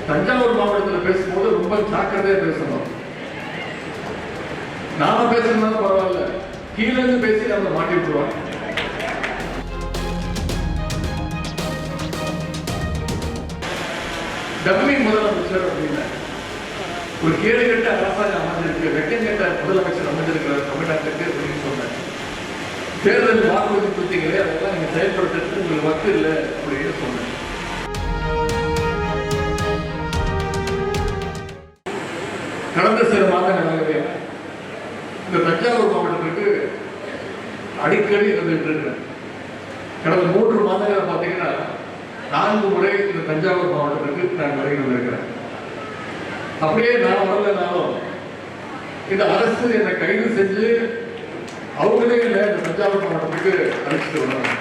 தஞ்சாவூர் மாவட்டத்தில் பேசும்போது ரொம்ப ஜாக்கிரதையா பேசணும். நாம பேசுறதுனால பரவாயில்ல, கீழே இருந்து பேசி நம்ம மாட்டி விட்டுருவாங்க. டம்மி முதலமைச்சர் அப்படின்னா ஒரு கேடு கட்ட அரசாங்கம் அமைஞ்சிருக்கு, வெக்கம் கட்ட முதலமைச்சர் அமைஞ்சிருக்கிறார் தமிழ்நாட்டுக்கு அப்படின்னு சொன்னாங்க. தேர்தல் வாக்குறுதி கொடுத்தீங்களே, அதெல்லாம் நீங்க செயல்படுத்துறதுக்கு உங்களுக்கு வக்கு இல்லை அப்படின்னு சொன்னாங்க. கடந்த சில மாதங்களாகவே இந்த தஞ்சாவூர் மாவட்டத்திற்கு அடிக்கடி இருந்துட்டு இருக்கிறேன். கடந்த 3 மாதங்களை பார்த்தீங்கன்னா 4 முறை இந்த தஞ்சாவூர் மாவட்டத்திற்கு நான் வருகை வந்திருக்கிறேன். அப்படியே நான் வரலனாலும் இந்த அரசு என்னை கைது செஞ்சு அவங்களே இல்லை இந்த தஞ்சாவூர் மாவட்டத்துக்கு அழைச்சிட்டு வந்தாங்க.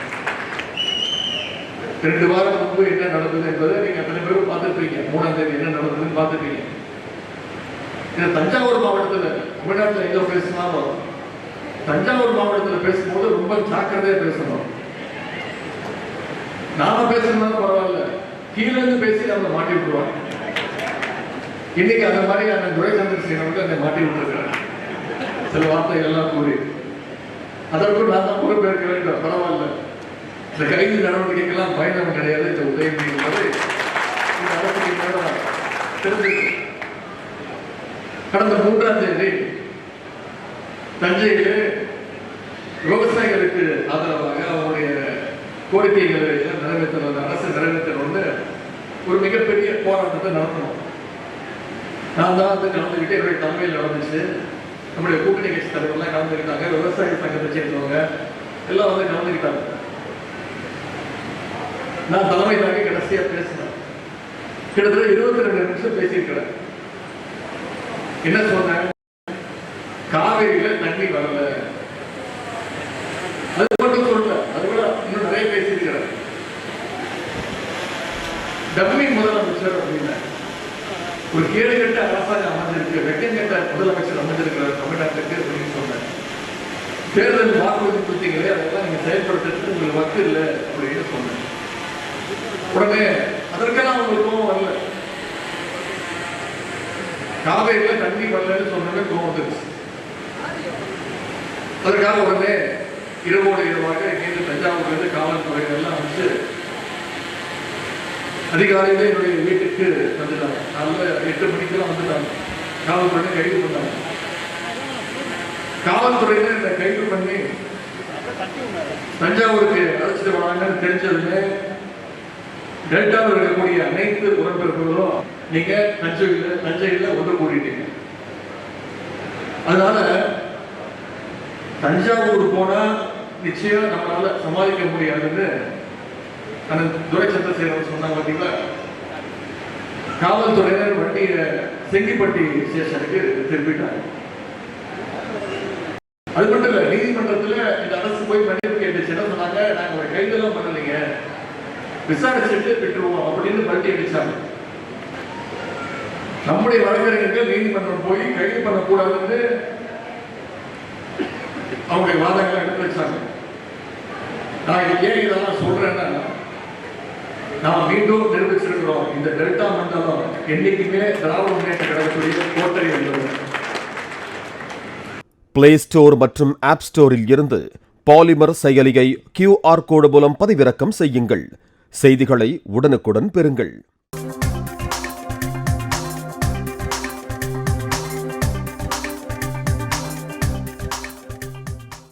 2 வாரம் முன்பு என்ன நடந்தது என்பதை நீங்க எத்தனை பேரும் பார்த்துருப்பீங்க. 3ஆம் தேதி என்ன நடந்ததுன்னு பார்த்துருப்பீங்க. இந்த தஞ்சாவூர் மாவட்டத்தில் தமிழ்நாட்டில் எங்க பேசினாலும் தஞ்சாவூர் மாவட்டத்தில் பேசும்போது ரொம்ப ஜாக்கிரதையா பேசணும். நாம பேசுறதுனால பரவாயில்ல, கீழே இருந்து பேசி நம்ம மாட்டி விட்டுருவாங்க. இன்னைக்கு அந்த மாதிரி அந்த துரைச்சந்திரசேகரன் என்னை மாட்டி விட்டுருக்கிறேன். சில வார்த்தைகள் எல்லாம் கூறி அதற்கும் நான் தான் பொறுப்பேற்க வேண்டும். பரவாயில்ல, இந்த கைது நடவடிக்கைக்கெல்லாம் பயணம் கிடையாது. இந்த உதயநிதி என்பதை இந்த அரசு தெரிஞ்சிருக்கு. கடந்த 3ஆம் தேதி தஞ்சையில் விவசாயிகளுக்கு ஆதரவாக அவருடைய கோரிக்கைகளை நிறைவேற்ற அரசு நிறைவேற்றணும்னு ஒரு மிகப்பெரிய போராட்டத்தை நடத்தணும். நான் தான் வந்து கலந்துக்கிட்டு என்னுடைய தலைமையில் நடந்துச்சு. நம்முடைய கூட்டணி கட்சி தலைவர்கள்லாம் கலந்துக்கிட்டாங்க, விவசாய சங்கத்தை சேர்ந்தவங்க எல்லாம் வந்து கலந்துக்கிட்டாங்க. நான் தலைமை தாங்க கடைசியா பேசினேன். கிட்டத்தட்ட 22 நிமிஷம் பேசியிருக்கிறேன். என்ன சொன்னாங்க? காவேரியில தண்ணி வரல, அது மட்டும் சொல்லல, அது கூட இன்னும் நிறைய பேசியிருக்கிறார். டம்மி முதலமைச்சர் அப்படின்னா ஒரு கேடு கட்ட அரசாங்கம் அமைஞ்சிருக்கு, வெக்கம் கட்ட முதலமைச்சர் அமைஞ்சிருக்கிறார் தமிழ்நாட்டுக்கு அப்படின்னு சொன்னாங்க. தேர்தல் வாக்குறுதி கொடுத்தீங்களே, அதெல்லாம் நீங்க செயல்படுத்துறதுக்கு உங்களுக்கு வக்கு இல்லை அப்படின்னு சொன்னாங்க. உடனே அதற்கெல்லாம் அவங்களுக்கும் வரல. காவேரியில தண்ணி வரலன்னு சொன்னவே கோவம் வந்துருச்சு. அதற்காக உடனே இரவோடு இரவாக இங்கிருந்து தஞ்சாவூர்லேருந்து காவல்துறையினர் எல்லாம் வந்து அதிகாலையில என்னுடைய வீட்டுக்கு வந்துட்டாங்க. காலைல 8 மணிக்கெல்லாம் வந்துட்டாங்க. காவல்துறை கைது பண்ணாங்க. காவல்துறையினர் என்னை கைது பண்ணி தஞ்சாவூருக்கு அழைச்சிட்டு வராங்கன்னு தெரிஞ்சதுமே டெல்டாவில் இருக்கக்கூடிய அனைத்து உடன்பிறப்புகளும் நீங்க தஞ்சையில ஒன்று கூடிட்டீங்க. அதனால தஞ்சாவூர் போனா நிச்சயம் நம்மளால சமாளிக்க முடியாதுன்னு அந்த துரைச்சந்திரசேகரன் சொன்னாங்க. பார்த்தீங்களா, காவல்துறையினர் வண்டியை செங்கிப்பட்டி ஸ்டேஷனுக்கு திருப்பிட்டாங்க. அது மட்டும் இல்ல, நீதிமன்றத்தில் இந்த அரசு போய் மன்னிப்பு கேட்டுச்சு. என்ன சொன்னாங்க? நாங்க ஒரு கைதெல்லாம் பண்ணலைங்க, விசாரிச்சுட்டு விட்டுருவோம் அப்படின்னு பல்ட்டி அடிச்சாங்க. நம்முடைய வழக்கறிஞர்கள் நீதிமன்றம் போய் கைது பண்ணக்கூடாதுன்னு அவங்களுடைய வாதங்களை எடுத்து வச்சாங்க. நான் ஏன் இதெல்லாம் சொல்றேன்னா, நாம் மீண்டும் நிரூபிச்சிருக்கிறோம், இந்த டெல்டா மண்டலம் என்னைக்குமே திராவிட முன்னேற்ற கழகத்துடைய கோட்டை என்பது. பிளே ஸ்டோர் மற்றும் ஆப் ஸ்டோரில் இருந்து பாலிமர் செயலியை QR கோடு மூலம் பதிவிறக்கம் செய்யுங்கள். செய்திகளை உடனுக்குடன் பெறுங்கள்.